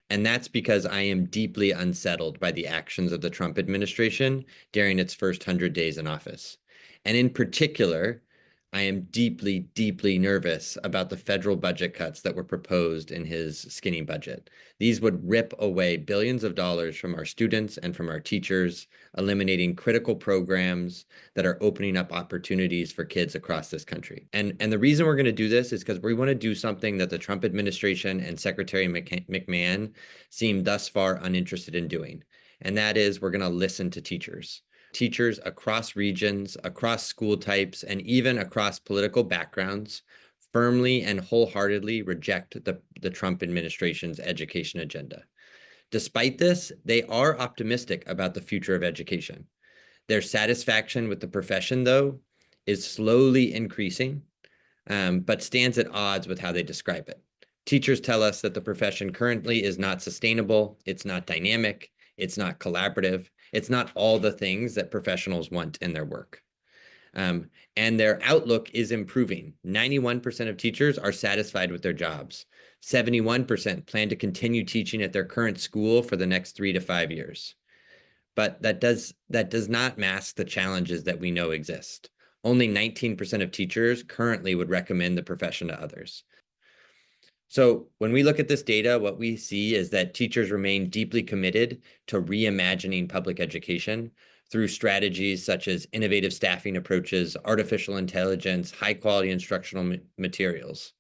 And that's because I am deeply unsettled by the actions of the Trump administration during its first 100 days in office. And in particular, I am deeply, deeply nervous about the federal budget cuts that were proposed in his skinny budget. These would rip away billions of dollars from our students and from our teachers, eliminating critical programs that are opening up opportunities for kids across this country. And the reason we're going to do this is because we want to do something that the Trump administration and Secretary McMahon seem thus far uninterested in doing. And that is we're going to listen to teachers. Teachers across regions, across school types, and even across political backgrounds firmly and wholeheartedly reject the Trump administration's education agenda. Despite this, they are optimistic about the future of education. Their satisfaction with the profession, though, is slowly increasing, but stands at odds with how they describe it. Teachers tell us that the profession currently is not sustainable, it's not dynamic, it's not collaborative, it's not all the things that professionals want in their work. And their outlook is improving. 91% of teachers are satisfied with their jobs. 71% plan to continue teaching at their current school for the next 3 to 5 years. But that does not mask the challenges that we know exist. Only 19% of teachers currently would recommend the profession to others. So when we look at this data, what we see is that teachers remain deeply committed to reimagining public education through strategies such as innovative staffing approaches, artificial intelligence, high-quality instructional materials.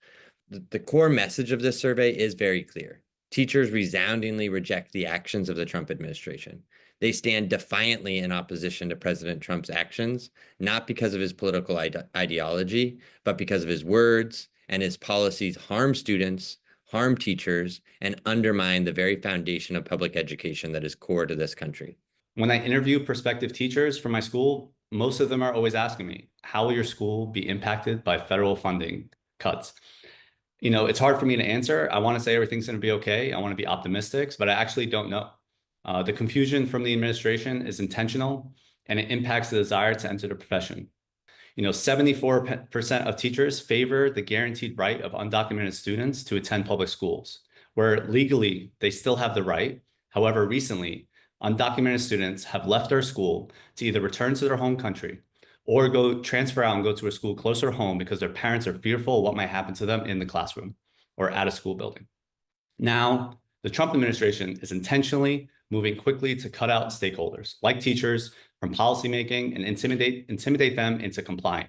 The core message of this survey is very clear. Teachers resoundingly reject the actions of the Trump administration. They stand defiantly in opposition to President Trump's actions, not because of his political ideology, but because of his words, and his policies harm students, harm teachers, and undermine the very foundation of public education that is core to this country. When I interview prospective teachers for my school, most of them are always asking me, how will your school be impacted by federal funding cuts? You know, it's hard for me to answer. I want to say everything's going to be okay. I want to be optimistic, but I actually don't know. The confusion from the administration is intentional, and it impacts the desire to enter the profession. 74% of teachers favor the guaranteed right of undocumented students to attend public schools, where legally they still have the right. However, recently, undocumented students have left our school to either return to their home country or go transfer out and go to a school closer to home because their parents are fearful of what might happen to them in the classroom or at a school building. Now, the Trump administration is intentionally moving quickly to cut out stakeholders like teachers from policymaking and intimidate them into complying.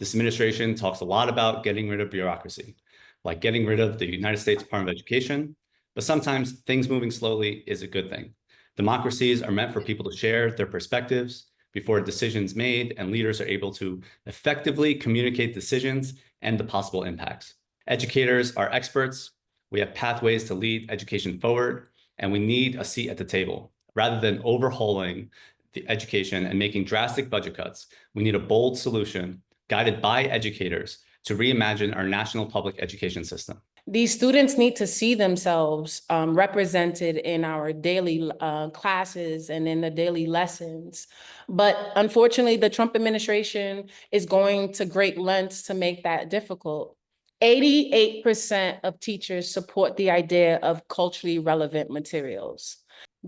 This administration talks a lot about getting rid of bureaucracy, like getting rid of the United States Department of Education, but sometimes things moving slowly is a good thing. Democracies are meant for people to share their perspectives before a decision's made, and leaders are able to effectively communicate decisions and the possible impacts. Educators are experts. We have pathways to lead education forward, and we need a seat at the table. Rather than overhauling the education and making drastic budget cuts, we need a bold solution guided by educators to reimagine our national public education system. These students need to see themselves represented in our daily classes and in the daily lessons. But unfortunately, the Trump administration is going to great lengths to make that difficult. 88% of teachers support the idea of culturally relevant materials.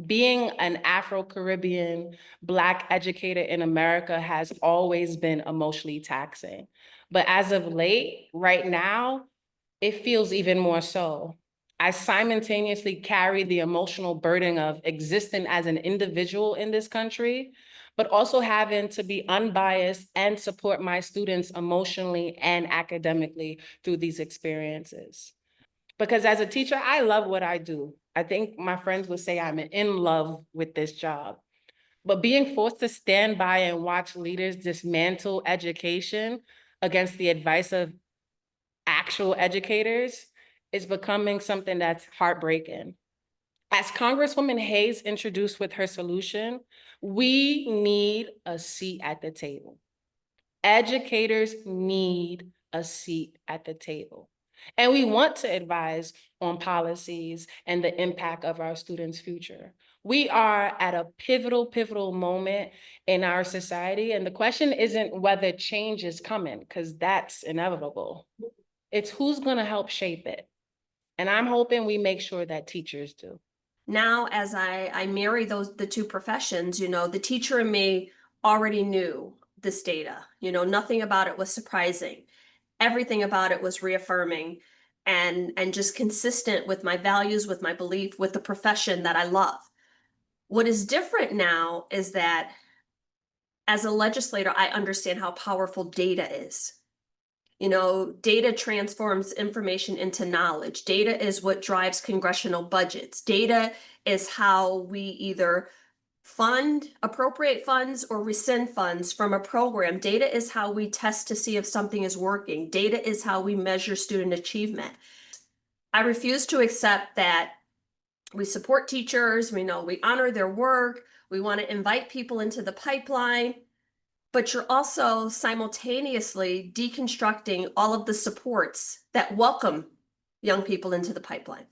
Being an Afro-Caribbean Black educator in America has always been emotionally taxing. But as of late, right now, it feels even more so. I simultaneously carry the emotional burden of existing as an individual in this country, but also having to be unbiased and support my students emotionally and academically through these experiences. Because as a teacher, I love what I do. I think my friends would say I'm in love with this job. But being forced to stand by and watch leaders dismantle education against the advice of actual educators is becoming something that's heartbreaking. As Congresswoman Hayes introduced with her solution, we need a seat at the table. Educators need a seat at the table. And we want to advise on policies and the impact of our students' future. We are at a pivotal moment in our society. And the question isn't whether change is coming, because that's inevitable. It's who's going to help shape it. And I'm hoping we make sure that teachers do. Now, as I marry the two professions, the teacher in me already knew this data. Nothing about it was surprising. Everything about it was reaffirming and just consistent with my values, with my belief, with the profession that I love. What is different now is that as a legislator, I understand how powerful data is. Data transforms information into knowledge. Data is what drives congressional budgets. Data is how we either appropriate funds or rescind funds from a program. Data is how we test to see if something is working. Data is how we measure student achievement. I refuse to accept that we support teachers, we honor their work, we want to invite people into the pipeline, but you're also simultaneously deconstructing all of the supports that welcome young people into the pipeline.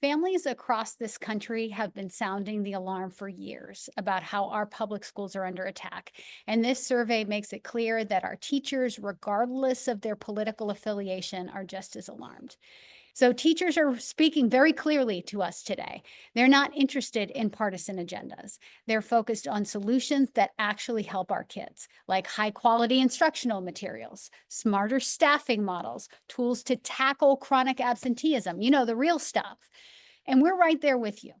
Families across this country have been sounding the alarm for years about how our public schools are under attack. And this survey makes it clear that our teachers, regardless of their political affiliation, are just as alarmed. So teachers are speaking very clearly to us today. They're not interested in partisan agendas. They're focused on solutions that actually help our kids, like high-quality instructional materials, smarter staffing models, tools to tackle chronic absenteeism, the real stuff. And we're right there with you.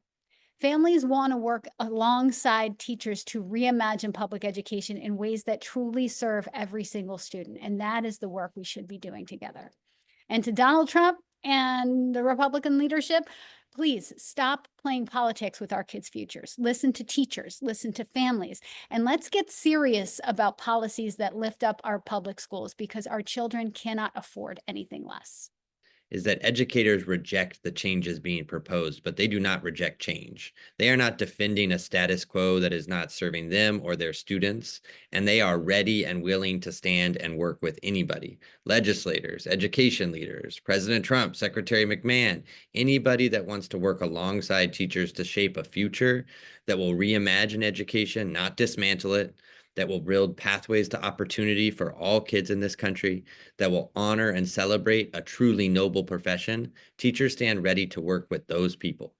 Families want to work alongside teachers to reimagine public education in ways that truly serve every single student. And that is the work we should be doing together. And to Donald Trump and the Republican leadership, please stop playing politics with our kids' futures. Listen to teachers, listen to families, and let's get serious about policies that lift up our public schools, because our children cannot afford anything less. Is that educators reject the changes being proposed, but they do not reject change. They are not defending a status quo that is not serving them or their students, and they are ready and willing to stand and work with anybody. Legislators, education leaders, President Trump, Secretary McMahon, anybody that wants to work alongside teachers to shape a future that will reimagine education, not dismantle it, that will build pathways to opportunity for all kids in this country, that will honor and celebrate a truly noble profession. Teachers stand ready to work with those people.